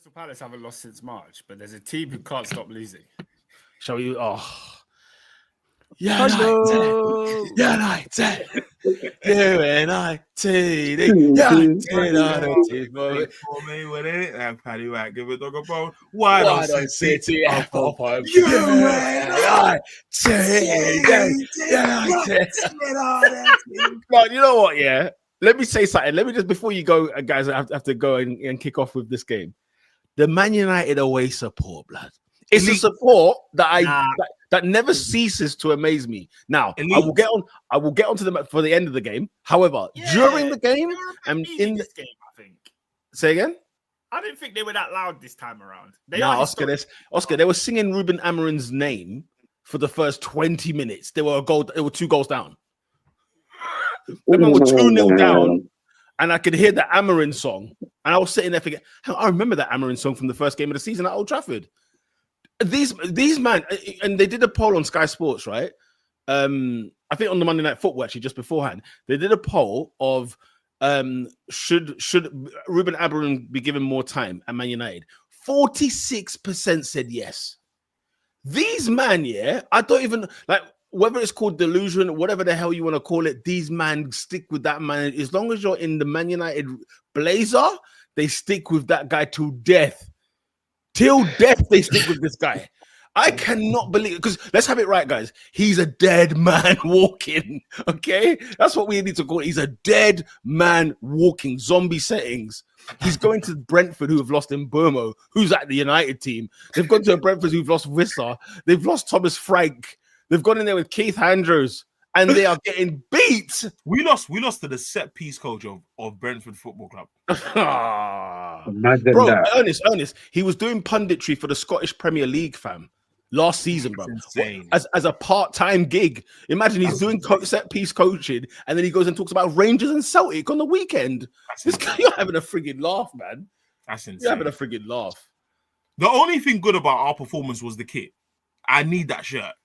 Crystal Palace haven't lost since March, but there's a team who can't stop losing. Shall we? Oh, United, Paddy White, give a dog a bone. Why don't City F up? United. But you know what? Yeah, let me say something. Let me just before you go, guys. I have to go and kick off with this game. The Man United away support, blood. It's a support that that never ceases to amaze me. Now, I will get onto them for the end of the game. However, during the game and in this game, I think. Say again. I didn't think they were that loud this time around. Oscar, they were singing Ruben Amorim's name for the first 20 minutes. They were 2 goals down. They were 2-0 down, and I could hear the Amorim song. And I was sitting there thinking, I remember that Amorim song from the first game of the season at Old Trafford. These man, and they did a poll on Sky Sports, right? I think on the Monday Night Football, actually, just beforehand, they did a poll of should Ruben Amorim be given more time at Man United? 46% said yes. These man, I don't even like whether it's called delusion, whatever the hell you want to call it. These man stick with that man as long as you're in the Man United blazer. They stick with that guy till death. Till death, they stick with this guy. I cannot believe it because let's have it right, guys. He's a dead man walking. Okay, that's what we need to call it. He's a dead man walking. Zombie settings. He's going to Brentford, who have lost Mbomo, who's at the United team. They've gone to Brentford, who've lost Wissa. They've lost Thomas Frank. They've gone in there with Keith Andrews, and they are getting beat. We lost to the set piece coach of Brentford Football Club. Bro, Ernest, he was doing punditry for the Scottish Premier League, fam, last season, bro. As a part-time gig. Imagine he's doing set piece coaching, and then he goes and talks about Rangers and Celtic on the weekend. This guy, you're having a friggin' laugh, man. That's insane. You're having a friggin' laugh. The only thing good about our performance was the kit. I need that shirt.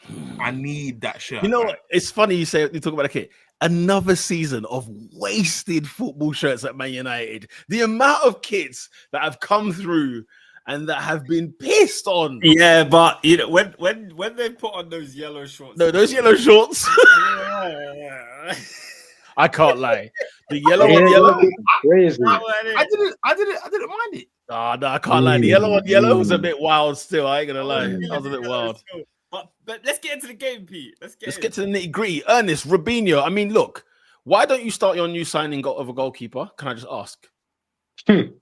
You know what? It's funny you talk about a kit. Another season of wasted football shirts at Man United. The amount of kits that have come through and that have been pissed on. Yeah, but you know when they put on those yellow shorts. No, those yellow shorts. I can't lie. The yellow on yellow. Crazy. I didn't mind it. No, I can't lie. The yellow on yellow was a bit wild still. I ain't gonna lie. That was a bit wild. But let's get into the game, Pete. Let's get to the nitty gritty. Ernest, Robinho. I mean, look, why don't you start your new signing of a goalkeeper? Can I just ask? Pete,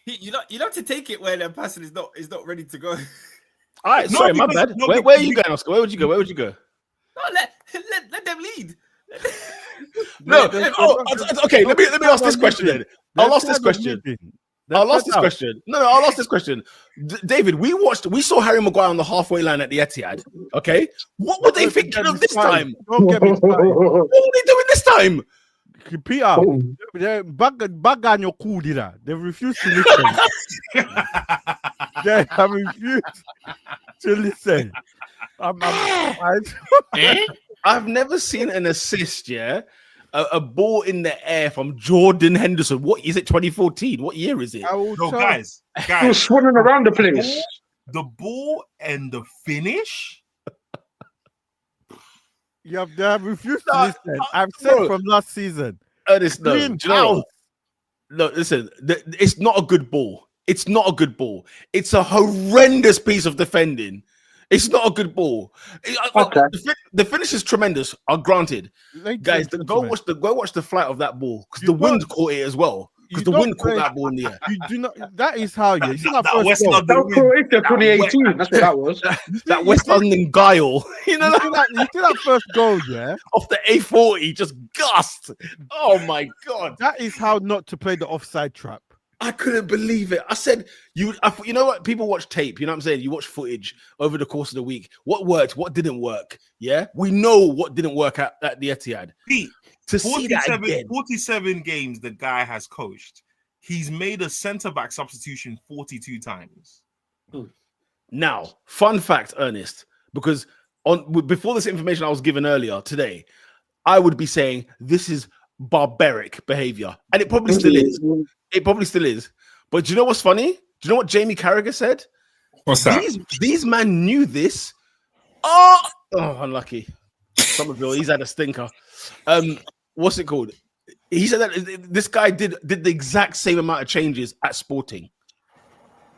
you know to take it where the person is not ready to go. All right, sorry, my bad. Where are you going, Oscar? Where would you go? No, let them lead. Okay. Let me ask this question then. I'll ask this question. No, I'll ask this question. David, we saw Harry Maguire on the halfway line at the Etihad. Okay, what were they thinking of this time? Don't get me started. What were they doing this time? Peter, bag on your cool dinner. They refused to listen. They have refused to listen. I've never seen an assist, a ball in the air from Jordan Henderson. What is it? 2014? What year is it? No, guys, He was swimming around the place. the ball and the finish. They have refused to listen. I've said from last season. Ernest, no, listen. It's not a good ball. It's not a good ball. It's a horrendous piece of defending. It's not a good ball. Okay. The finish is tremendous. Granted, guys, go watch the flight of that ball because the wind caught it as well. Because the wind caught that ball in the air. You do not. That is how you. See that West first goal. That was Croatia 2018. That's what that was. That West London guile. You know You see that first goal, yeah? off the A40, just gust. Oh my god. That is how not to play the offside trap. I couldn't believe it. I said, you know what? People watch tape. You know what I'm saying? You watch footage over the course of the week. What worked? What didn't work? Yeah, we know what didn't work at the Etihad. Pete, To see that again. 47 games the guy has coached. He's made a centre-back substitution 42 times. Now, fun fact, Ernest, because before this information I was given earlier today, I would be saying this is barbaric behavior, and it probably still is. It probably still is. But do you know what's funny? Do you know what Jamie Carragher said? What's that? These men knew this. Oh, unlucky. Somerville, he's had a stinker. What's it called? He said that this guy did the exact same amount of changes at Sporting.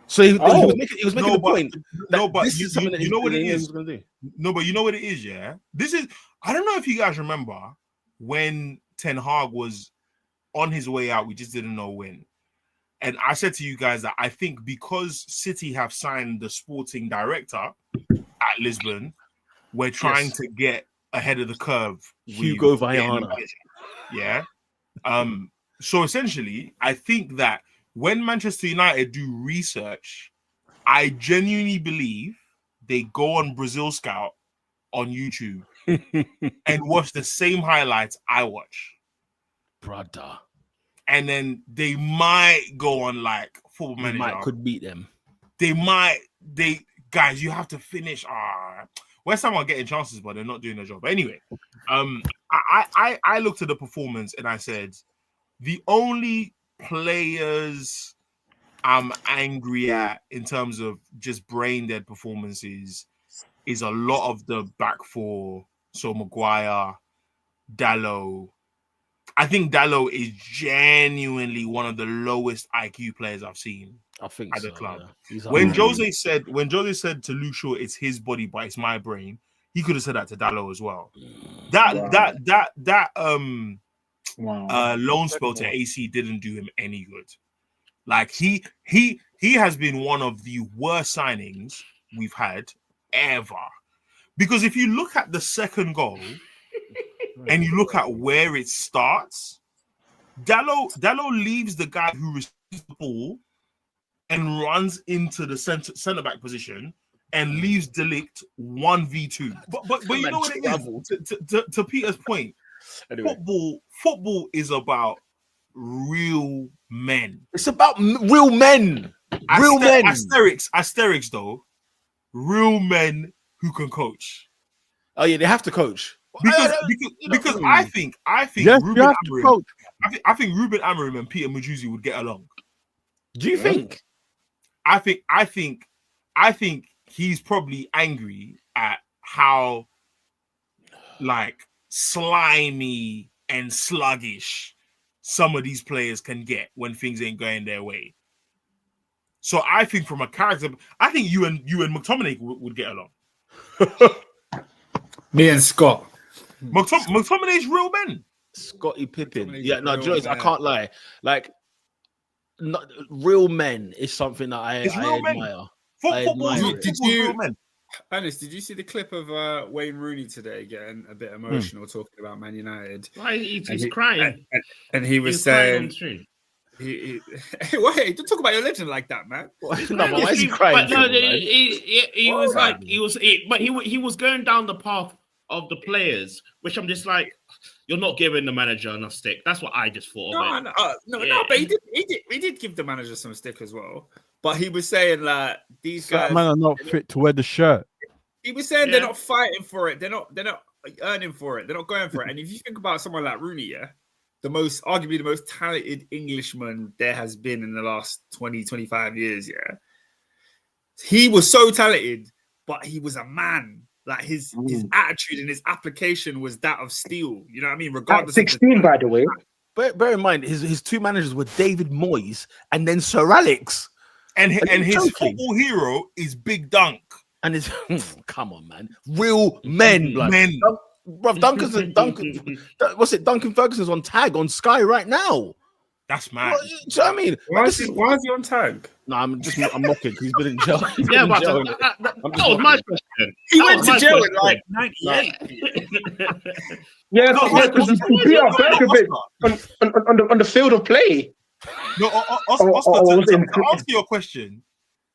So he was making the point. But this is something that you know what it is. Going to do. No, but you know what it is, yeah? This is, I don't know if you guys remember when Ten Hag was on his way out, we just didn't know when. And I said to you guys that I think because City have signed the sporting director at Lisbon, we're trying to get ahead of the curve. Hugo Viana. Yeah. So essentially, I think that when Manchester United do research, I genuinely believe they go on Brazil Scout on YouTube and watch the same highlights I watch. Brother. And then they might go on like Football Manager. Could beat them. Guys, you have to finish. West Ham are getting chances, but they're not doing their job. But anyway, I looked at the performance and I said, the only players I'm angry at in terms of just brain dead performances is a lot of the back four. So Maguire, Dalot. I think Dalot is genuinely one of the lowest IQ players I've seen. I think at the club. Yeah. When Jose said to Luke Shaw, it's his body, but it's my brain, he could have said that to Dalot as well. That loan spell to AC didn't do him any good. Like he has been one of the worst signings we've had ever. Because if you look at the second goal and you look at where it starts, Dalot leaves the guy who receives the ball and runs into the center back position and leaves De Ligt 1v2. But you know what it is? To Peter's point, anyway. Football is about real men. It's about real men. Real men. Asterix though. Real men who can coach. Oh yeah, they have to coach. Because I think yes, Ruben Amorim, I think Ruben Amorim and Peter Majuzzi would get along. Do you think? I think he's probably angry at how like slimy and sluggish some of these players can get when things ain't going their way. So I think from a character, I think you and McTominay would get along. Me and Scott. McTominay's real men. Scotty Pippen. Yeah, no, Joyce, I can't lie. Like, real men is something that I admire. Ernest, did you see the clip of Wayne Rooney today getting a bit emotional talking about Man United? Why he's crying? And he was saying, wait, don't talk about your legend like that, man. Why is he crying? But no, he was going down the path of the players, which I'm just like, you're not giving the manager enough stick. That's what I just thought of it. But he did give the manager some stick as well. But he was saying like these guys man are not fit to wear the shirt. He was saying they're not fighting for it. They're not earning for it. They're not going for it. And if you think about someone like Rooney, arguably the most talented Englishman there has been in the last 20, 25 years, he was so talented, but he was a man. Like his attitude and his application was that of steel. You know what I mean? Regardless. At 16, by the way. Bear in mind, his two managers were David Moyes and then Sir Alex. And his football hero is Big Dunk. And his come on, man, real men, men. Bro, Duncan. What's it? Duncan Ferguson's on tag on Sky right now. That's mad. What, do you know what I mean? Why is he on tag? No, I'm mocking. He's been in jail. That was my question. He went to jail in like 98. Because he beat up Berkovic on the field of play. No, Oscar, to answer your question,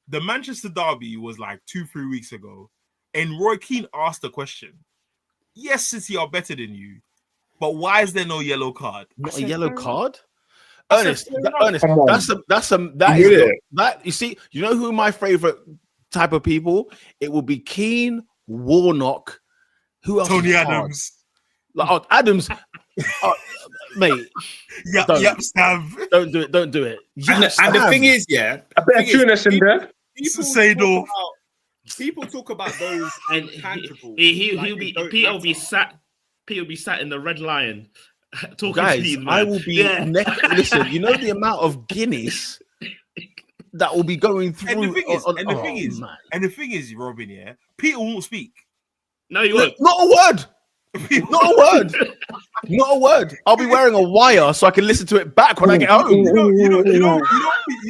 the Manchester derby was like 2-3 weeks ago, and Roy Keane asked the question. Yes, City are better than you, but why is there no yellow card? Not a yellow card? Ernest, you see, you know who my favorite type of people? It will be Keane, Warnock, who else? Tony Adams. Like Adams. mate. Yep, Don't. yep, Stav. Don't do it. Don't do it. And the thing is, yeah, A bit of tunis in there. People talk about those And intangibles. he'll be Peter will be sat. Peter will be sat in the Red Lion talking guys, to these man. I will be. Listen, you know the amount of Guinness that will be going through. And the thing is, Robin, yeah, Peter won't speak. No, you won't. Not a word. Not a word. Not a word. I'll be wearing a wire so I can listen to it back when I get home. You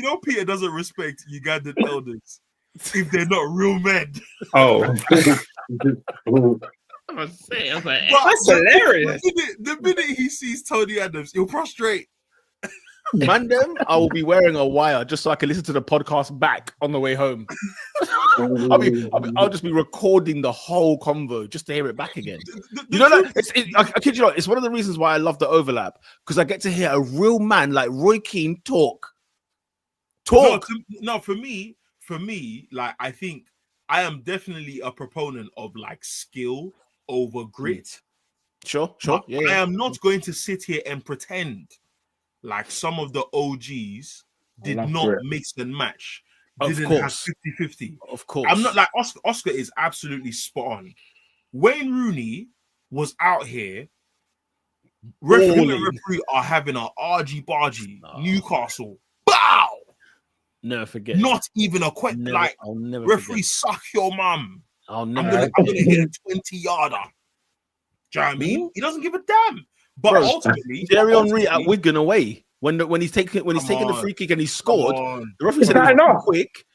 know, Peter doesn't respect Ugandan elders if they're not real men. Oh. I was like, That's hilarious. The minute he sees Tony Adams, he'll prostrate. Man, I will be wearing a wire just so I can listen to the podcast back on the way home. I'll just be recording the whole convo just to hear it back again. You know, I kid you not, it's one of the reasons why I love the overlap, because I get to hear a real man like Roy Keane talk. No, for me, like, I think I am definitely a proponent of like skill over grit. Sure. Yeah. I am not going to sit here and pretend like some of the OGs did not mix and match. Didn't have 50-50. Of course. I'm not like Oscar is absolutely spot on. Wayne Rooney was out here. Referee are having an argy-bargy. Newcastle. Bow! Never forget. Not even a question. Like, I'll never referee, forget. suck your mum. I'm gonna hit a 20-yarder. Do you know what I mean? He doesn't give a damn. But ultimately, Thierry Henry at Wigan away when he's taking the free kick and he scored. The referee said it was quick.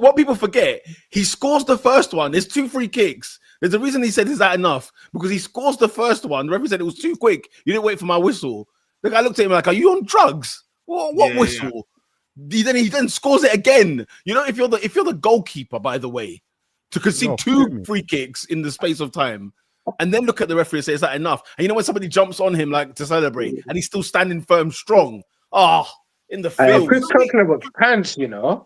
What people forget, he scores the first one. There's 2 free kicks. There's a reason he said, "Is that enough?" Because he scores the first one. The referee said it was too quick. You didn't wait for my whistle. The guy looked at him like, "Are you on drugs? What whistle?" Yeah. He then scores it again. You know, if you're the goalkeeper, by the way, to concede 2 free kicks in the space of time. And then look at the referee and say, "Is that enough?" And you know when somebody jumps on him like to celebrate, and he's still standing firm, strong. In the field. Chris talking about pants, you know.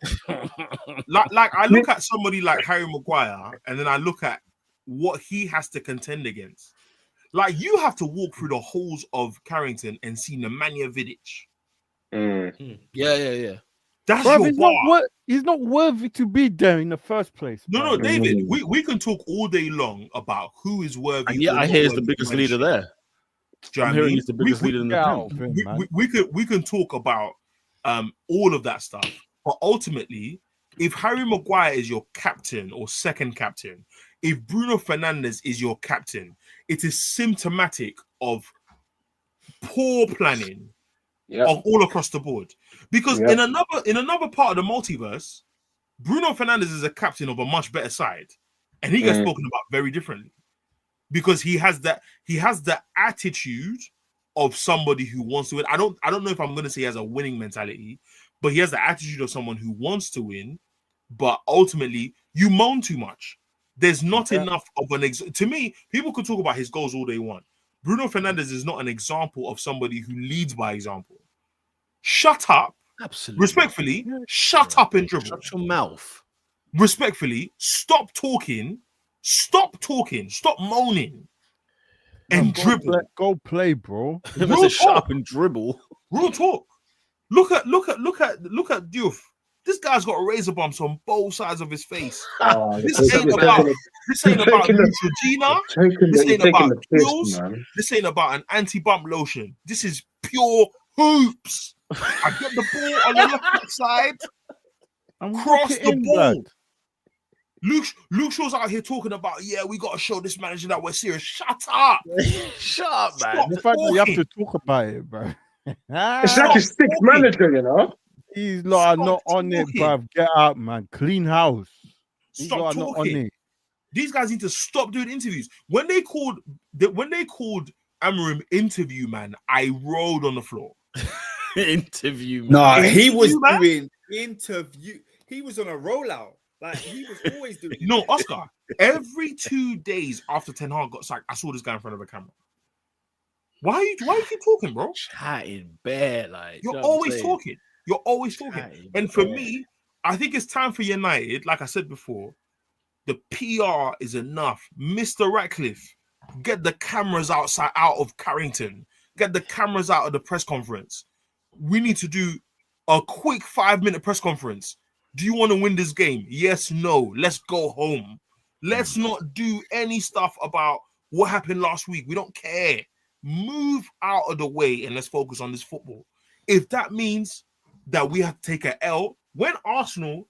like I look at somebody like Harry Maguire, and then I look at what he has to contend against. Like, you have to walk through the halls of Carrington and see Nemanja Vidic. Yeah. That's your bar. He's not worthy to be there in the first place. No, David. We can talk all day long about who is worthy. And yeah, I hear he's the biggest leader there. I'm hearing he's the biggest leader in the town. We can talk about all of that stuff, but ultimately, if Harry Maguire is your captain or second captain, if Bruno Fernandes is your captain, it is symptomatic of poor planning. Of all across the board, because in another part of the multiverse, Bruno Fernandes is a captain of a much better side, and he gets spoken about very differently because he has the attitude of somebody who wants to win. I don't know if I'm going to say he has a winning mentality, but he has the attitude of someone who wants to win. But ultimately, you moan too much. There's not enough of to me, people could talk about his goals all they want. Bruno Fernandes is not an example of somebody who leads by example. Shut up. Absolutely. Respectfully, shut up and dribble. Shut your mouth. Respectfully, stop talking. Stop moaning. And dribble. Go play, bro. Shut up and dribble. Real talk. Look at Diouf. This guy's got razor bumps on both sides of his face. This ain't about Neutrogena. This ain't about pills. This ain't about an anti-bump lotion. This is pure hoops. I get the ball on the left side. Cross the ball. Luke Shaw's out here talking about, we got to show this manager that we're serious. Shut up. Shut up, man. The fact that you have to talk about it, bro. It's like a stick manager, you know? These lot are not on it, bruv. Get out, man. Clean house. These stop talking. Not on it. These guys need to stop doing interviews. When they called Amorim interview man, I rolled on the floor. Interview man. No, he was doing interview. He was on a rollout. Like, he was always doing. No, Oscar. Every 2 days after Ten Hag got sacked, I saw this guy in front of a camera. Why you keep talking, bro? Chatting bare, like you're always talking. You're always talking. And for me, I think it's time for United, like I said before, the PR is enough. Mr. Ratcliffe, get the cameras out of Carrington, get the cameras out of the press conference. We need to do a quick 5-minute press conference. Do you want to win this game? Yes, no. Let's go home. Let's not do any stuff about what happened last week. We don't care. Move out of the way and let's focus on this football. If that means that we have to take an L, when Arsenal,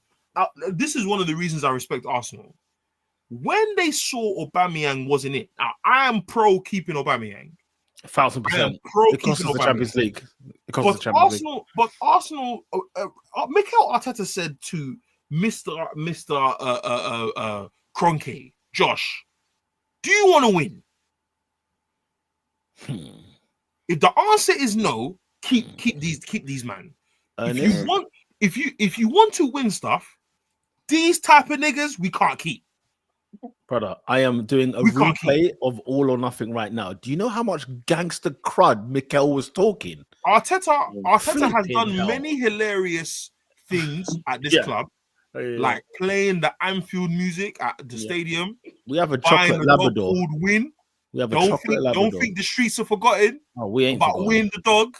this is one of the reasons I respect Arsenal. When they saw Aubameyang wasn't it, now I am pro keeping Aubameyang. 1,000%. It costs us the Champions League. But Arsenal, Mikel Arteta said to Mr. Kroenke, Josh, do you want to win? If the answer is no, keep these man. If you want to win stuff, these type of niggas we can't keep. Brother, I am doing a replay of All or Nothing right now. Do you know how much gangster crud Mikel was talking? Arteta has done many hilarious things at this club, like playing the Anfield music at the stadium. We have a chocolate Labrador. Win. We have a chocolate Labrador. Don't think the streets are forgotten. Oh, we ain't about winning the dog.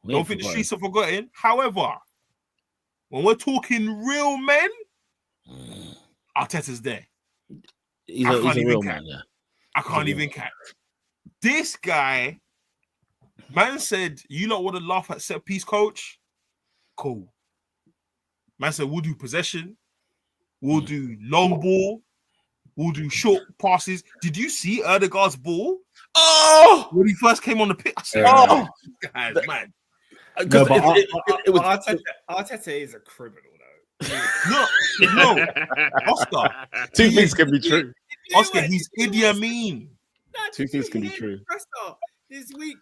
Don't think the streets are forgotten. However, when we're talking real men, Arteta's there. He's a real man, yeah. I can't even catch. This guy, man said, you lot want to laugh at set piece, coach? Cool. Man said, we'll do possession. We'll do long ball. We'll do short passes. Did you see Erdegaard's ball? Oh! When he first came on the pitch, I said, oh, guys, man. No, but Arteta is a criminal. No, Oscar. Two things can be true. Oscar, he's Idi Amin. Two things can be true. This week,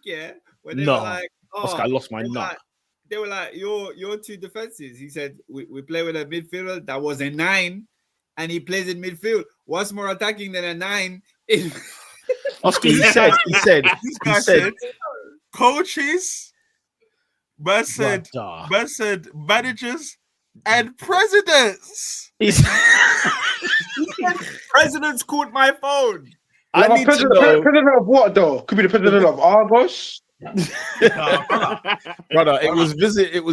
when they were like, Oscar, I lost my nut. They were like, your two defenses. He said, we play with a midfielder that was a 9, and he plays in midfield. What's more attacking than a 9? Oscar, he said, coaches, man said managers, and presidents. Presidents called my phone. I need president of what though? Could be the president of Argos. Brother, it was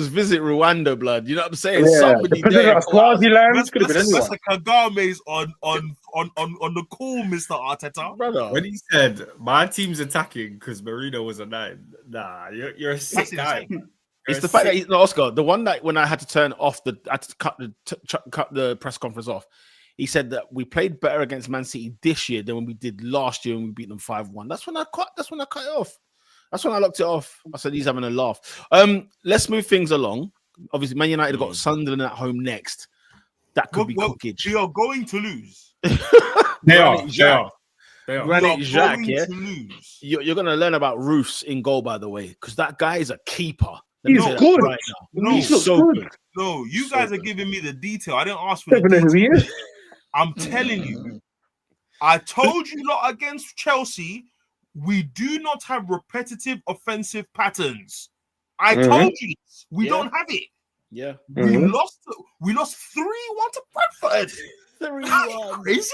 visit Rwanda, blood. You know what I'm saying? Yeah, somebody the president of Swaziland. Could have been anyone. Kagame's on the call, Mr. Arteta. Brother, when he said my team's attacking because Marino was a 9, nah, you're a sick guy. It's the fact that he's not Oscar. The one that when I had to turn off I had to cut the press conference off. He said that we played better against Man City this year than when we did last year when we beat them 5-1. That's when I cut it off. That's when I locked it off. I said he's having a laugh. Let's move things along. Obviously, Man United got Sunderland at home next. That could be cookage. We are going to lose. They are. Granit Xhaka, yeah. You're going to learn about Roofs in goal, by the way, because that guy is a keeper. He's good. Right now. He's so good. No, you guys are giving me the detail. I didn't ask for the detail. I'm telling you. I told you lot against Chelsea, we do not have repetitive offensive patterns. I told you this. We don't have it. Yeah. We lost 3-1 to Brentford. 3-1. Crazy?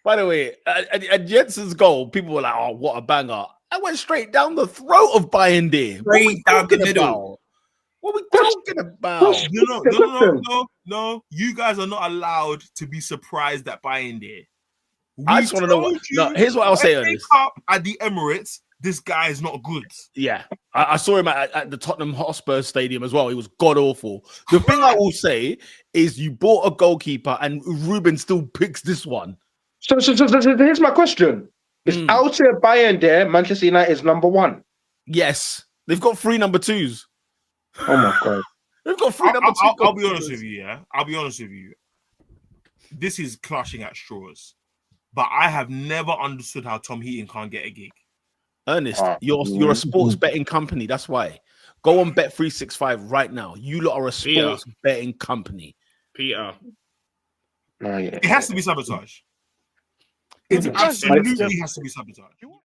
By the way, at Jensen's goal, people were like, oh, what a banger. I went straight down the throat of Bayern. Straight down the middle. What are we talking about? No. You guys are not allowed to be surprised at Bayern. I just want to know. Here's what I'll say on this. At the Emirates, this guy is not good. Yeah. I saw him at the Tottenham Hotspur Stadium as well. He was god-awful. The thing I will say is you bought a goalkeeper and Ruben still picks this one. So here's my question. Is out here Bayern there, Manchester United is number 1? Yes. They've got 3 number 2s. Oh my God. They've got 3 number 2s. I'll be honest with you, yeah? I'll be honest with you. This is clutching at straws. But I have never understood how Tom Heaton can't get a gig. Ernest, you're a sports betting company. That's why. Go on Bet365 right now. You lot are a sports betting company. Peter. Oh, yeah. It has to be sabotage. It absolutely has to be sabotage.